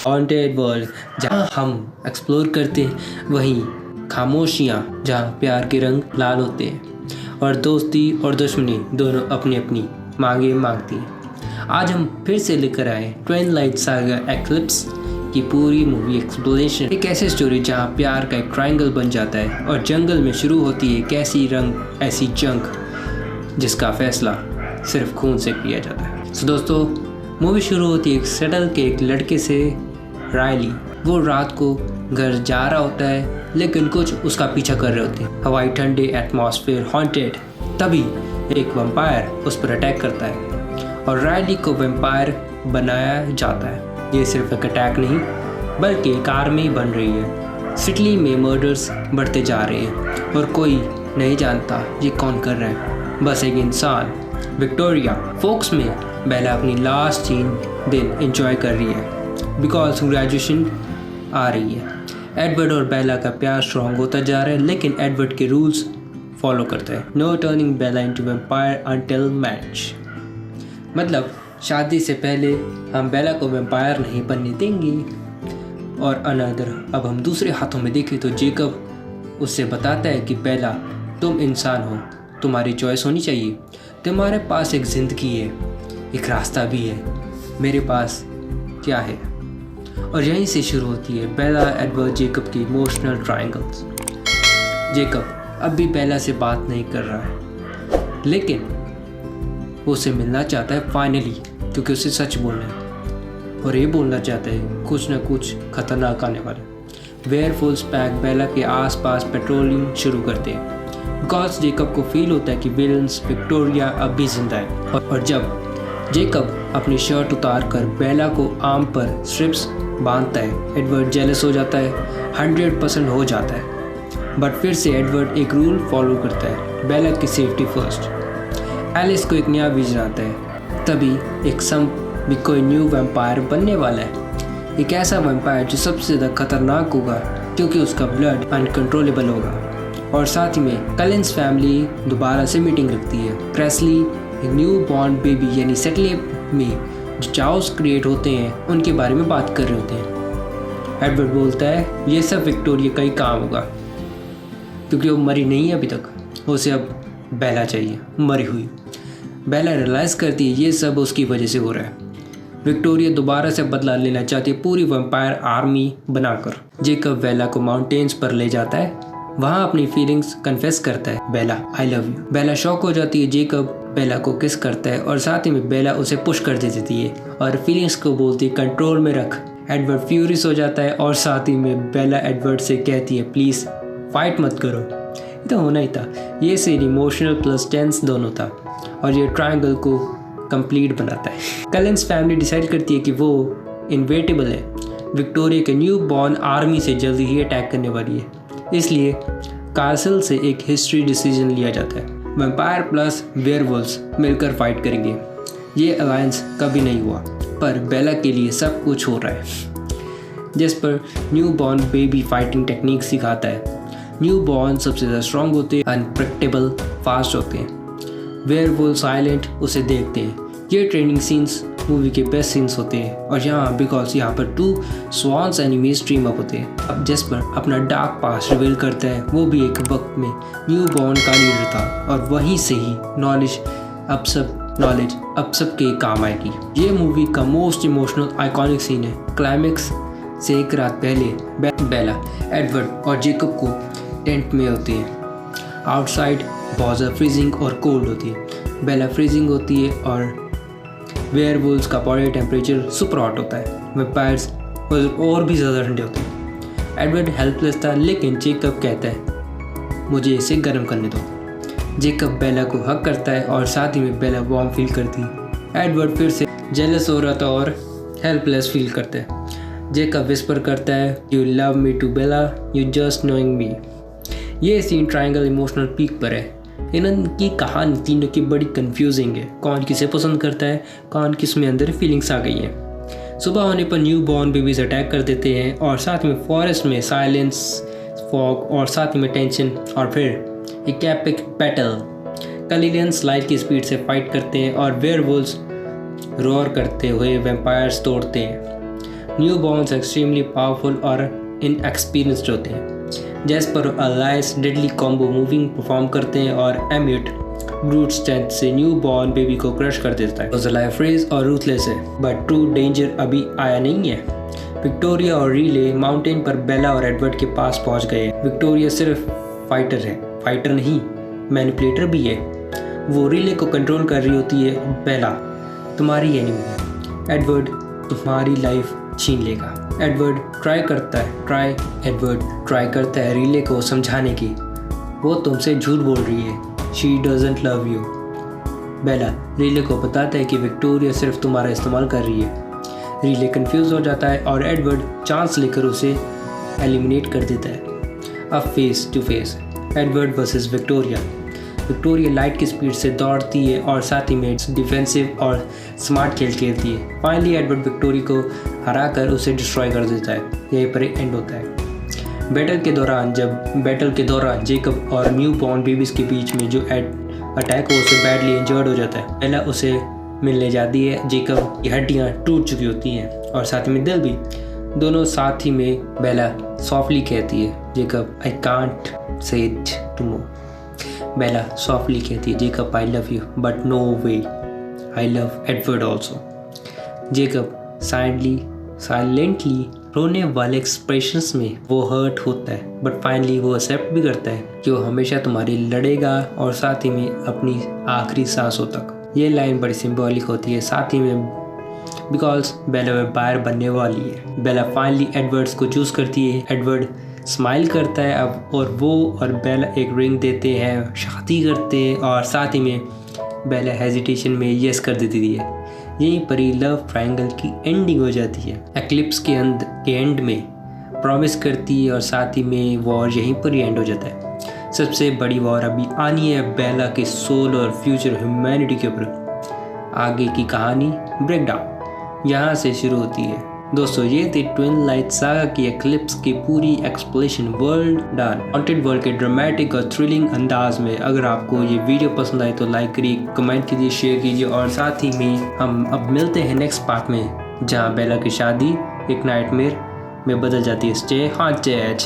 Haunted world जहाँ हम explore करते हैं, वहीं खामोशियाँ जहाँ प्यार के रंग लाल होते हैं और दोस्ती और दुश्मनी दोनों अपनी अपनी मांगे मांगती हैं। आज हम फिर से लेकर आए ट्वाइलाइट सागा एक्लिप्स की पूरी मूवी एक्सप्लोरेशन। एक ऐसी स्टोरी जहाँ प्यार का एक ट्रायंगल बन जाता है और जंगल में शुरू होती है कैसी रंग ऐसी जंग जिसका फैसला सिर्फ खून से किया जाता है। तो दोस्तों, मूवी शुरू होती है एक सेटल के एक लड़के से, रायली। वो रात को घर जा रहा होता है लेकिन कुछ उसका पीछा कर रहे होते हैं। हवाई ठंडे, एटमॉस्फेयर हॉन्टेड। तभी एक वैम्पायर उस पर अटैक करता है और रायली को वैम्पायर बनाया जाता है। ये सिर्फ एक अटैक नहीं बल्कि एक आर्मी बन रही है। सिटली में मर्डर्स बढ़ते जा रहे हैं और कोई नहीं जानता ये कौन कर रहा है, बस एक इंसान, विक्टोरिया। फोक्स में बेला अपनी लास्ट 3 दिन एंजॉय कर रही है बिकॉज ग्रेजुएशन आ रही है। एडवर्ड और बेला का प्यार स्ट्रॉन्ग होता जा रहा है लेकिन एडवर्ड के रूल्स फॉलो करता है। नो टर्निंग बेला इनटू वैम्पायर अंटिल मैरिज। मतलब शादी से पहले हम बेला को वैम्पायर नहीं बनने देंगे। और अनदर, अब हम दूसरे हाथों में देखें तो जेकब उससे बताता है कि बेला, तुम इंसान हो, तुम्हारी चॉइस होनी चाहिए। तुम्हारे पास एक ज़िंदगी है, एक रास्ता भी है, मेरे पास क्या है। और यहीं से शुरू होती है बेला एडवर्ड जेकब की इमोशनल ट्रायंगल्स। जेकब अब भी बेला से बात नहीं कर रहा है लेकिन वो उससे मिलना चाहता है फाइनली, क्योंकि उसे सच बोलना है और ये बोलना चाहता है कुछ ना कुछ खतरनाक आने वाला। वेयरवुल्व्स पैक बेला के आसपास पेट्रोलिंग शुरू करते हैं बिकॉज जेकब को फील होता है कि विलन्स विक्टोरिया अब भी जिंदा है। और जब जेकब अपनी शर्ट उतार कर बेला को आर्म पर स्ट्रिप्स बांधता है, एडवर्ड जेलस हो जाता है, 100% हो जाता है। बट फिर से एडवर्ड एक रूल फॉलो करता है, बेला की सेफ्टी फर्स्ट। एलिस को एक नया विजन आता है। तभी एक भी कोई न्यू वैम्पायर बनने वाला है, एक ऐसा वैम्पायर जो सबसे ज़्यादा खतरनाक होगा क्योंकि उसका ब्लड अनकंट्रोलेबल होगा। और साथ ही में कलिन्स फैमिली दोबारा से मीटिंग रखती है। क्रेसली एक न्यू बॉर्न बेबी यानी सेटले में जो चाउस क्रिएट होते हैं उनके बारे में बात कर रहे होते हैं। एडवर्ड बोलता है ये सब विक्टोरिया का ही काम होगा क्योंकि वो मरी नहीं है अभी तक, उसे अब बेला चाहिए मरी हुई। बेला रियलाइज़ करती है ये सब उसकी वजह से हो रहा है। विक्टोरिया दोबारा से बदला लेना चाहती है पूरी वैम्पायर आर्मी बनाकर। जेकब बेला को माउंटेन्स पर ले जाता है, वहाँ अपनी फीलिंग्स कन्फेस करता है, Bella I love you. Bella shock हो जाती है। जेकब बेला को किस करता है और साथ ही में बेला उसे पुश कर देती है और फीलिंग्स को बोलती है कंट्रोल में रख। एडवर्ड फ्यूरियस हो जाता है और साथ ही में बेला एडवर्ड से कहती है प्लीज़ फाइट मत करो। ये तो होना ही था। ये सीन इमोशनल प्लस टेंस दोनों था और ये ट्रायंगल को कंप्लीट बनाता है। कलिन्स फैमिली डिसाइड करती है कि वो इनवेटेबल है, विक्टोरिया के न्यू बॉर्न आर्मी से जल्दी ही अटैक करने वाली है। इसलिए कासल से एक हिस्ट्री डिसीजन लिया जाता है, वैम्पायर प्लस वेयरवुल्व्स मिलकर फाइट करेंगे। ये अलायंस कभी नहीं हुआ पर बेला के लिए सब कुछ हो रहा है। जिस पर new born baby fighting technique सिखाता है। न्यू बॉर्न सबसे ज़्यादा स्ट्रॉन्ग होते हैं, अनप्रेडिक्टेबल, फास्ट होते हैं। वेयरवुल्व साइलेंट उसे देखते हैं। ये ट्रेनिंग सीन्स मूवी के बेस्ट सीन्स होते हैं। और यहाँ बिकॉज यहाँ पर 2 स्वॉन्स एनिमी स्ट्रीम अप होते हैं। अब जिस पर अपना डार्क पास्ट रिवील करता है, वो भी एक वक्त में न्यू बॉर्न का लीडर था और वहीं से ही नॉलेज अब सब के काम आएगी। ये मूवी का मोस्ट इमोशनल आइकॉनिक सीन है। क्लाइमेक्स से एक रात पहले बेला, एडवर्ड और जेकब को टेंट में होती है। आउटसाइड बहुत ज़्यादा फ्रीजिंग और कोल्ड होती है। बेला फ्रीजिंग होती है और वेयरवुल्व्स का बॉडी टेम्परेचर सुपर हॉट होता है। वैम्पायर्स और भी ज़्यादा ठंडे होते हैं। एडवर्ड हेल्पलेस था लेकिन जेकब कहता है मुझे इसे गर्म करने दो। जेकब बेला को हक करता है और साथ ही में बेला वार्म फील करती है। एडवर्ड फिर से जेलस हो रहा था और हेल्पलेस फील करता है। जेकब विस्पर करता है you love me too Bella, you just knowing me. ये सीन ट्रायंगल इमोशनल पीक पर है। इनकी कहानी तीनों की बड़ी कंफ्यूजिंग है। कौन किसे पसंद करता है, कौन किस में अंदर फीलिंग्स आ गई हैं। सुबह होने पर न्यू बॉर्न बेबीज अटैक कर देते हैं और साथ में फॉरेस्ट में साइलेंस, फॉग और साथ में टेंशन और फिर एक एपिक बैटल। कलिलियंस लाइट की स्पीड से फाइट करते हैं और वेयरवुल्व्स रोर करते हुए वैम्पायर्स तोड़ते हैं। न्यू बॉर्न्स एक्सट्रीमली पावरफुल और इनएक्सपीरियंस्ड होते हैं। जैस्पर और Alice deadly combo moving perform करते हैं और एम्यूट ब्रूट स्ट्रेंथ से न्यू बॉर्न बेबी को क्रश कर देता है। लाइफ फ्रेज और रूथलेस है, बट ट्रू डेंजर अभी आया नहीं है। विक्टोरिया और रीले माउंटेन पर बेला और एडवर्ड के पास पहुंच गए। विक्टोरिया सिर्फ फाइटर है, फाइटर नहीं मैनिपुलेटर भी है। वो रीले को कंट्रोल कर रही होती है। बेला तुम्हारी एनिमी है, एडवर्ड तुम्हारी लाइफ छीन लेगा। एडवर्ड ट्राई करता है रीले को समझाने की, वो तुमसे झूठ बोल रही है, she doesn't love you. Bella Riley को बताता है कि विक्टोरिया सिर्फ तुम्हारा इस्तेमाल कर रही है। रीले कंफ्यूज हो जाता है और एडवर्ड चांस लेकर उसे एलिमिनेट कर देता है। अब face to face Edward versus Victoria. Victoria light की स्पीड से दौड़ती है और साथ ही में डिफेंसिव और स्मार्ट खेल खेलती है। फाइनली एडवर्ड विक्टोरिया को हराकर उसे डिस्ट्रॉय कर देता है। यहीं पर एंड होता है। बैटल के दौरान जेकब और न्यू बॉर्न बेबीज के बीच में जो अटैक हो उसे बैडली इंजर्ड हो जाता है। बेला उसे मिलने जाती है। जेकब की हड्डियाँ टूट चुकी होती हैं और साथ में दिल भी। दोनों साथ ही में बेला सॉफ्टली कहती है, Jacob I can't say it tomorrow. Bella softly कहती है, Jacob I love you but no way, I love Edward also. Jacob silently रोने वाले एक्सप्रेशंस में वो हर्ट होता है, बट फाइनली वो एक्सेप्ट भी करता है कि वो हमेशा तुम्हारी लड़ेगा और साथ ही में अपनी आखिरी सांसों तक। ये लाइन बड़ी सिंबॉलिक होती है, साथ ही में बिकॉज बेला वेम्पायर बनने वाली है। बेला फाइनली एडवर्ड्स को चूज़ करती है। एडवर्ड स्माइल करता है अब, और वो और बेला एक रिंग देते हैं, शादी करते हैं और साथ ही में बेला हेजिटेशन में यस कर देती है। यहीं पर ही लव ट्रायंगल की एंडिंग हो जाती है। एक्लिप्स के एंड में प्रॉमिस करती है और साथ ही में वॉर यहीं पर ही एंड हो जाता है। सबसे बड़ी वॉर अभी आनी है बेला के सोल और फ्यूचर ह्यूमैनिटी के ऊपर। आगे की कहानी ब्रेकडाउन यहाँ से शुरू होती है। दोस्तों ये थी ट्विन लाइट सागा की एक्लिप्स की पूरी explanation world done haunted world के ड्रामेटिक और थ्रिलिंग अंदाज में। अगर आपको ये वीडियो पसंद आई तो लाइक करिए, कमेंट कीजिए, शेयर कीजिए और साथ ही में हम अब मिलते हैं नेक्स्ट पार्ट में, जहाँ बेला की शादी एक नाइटमेयर में बदल जाती है। Stay haunted.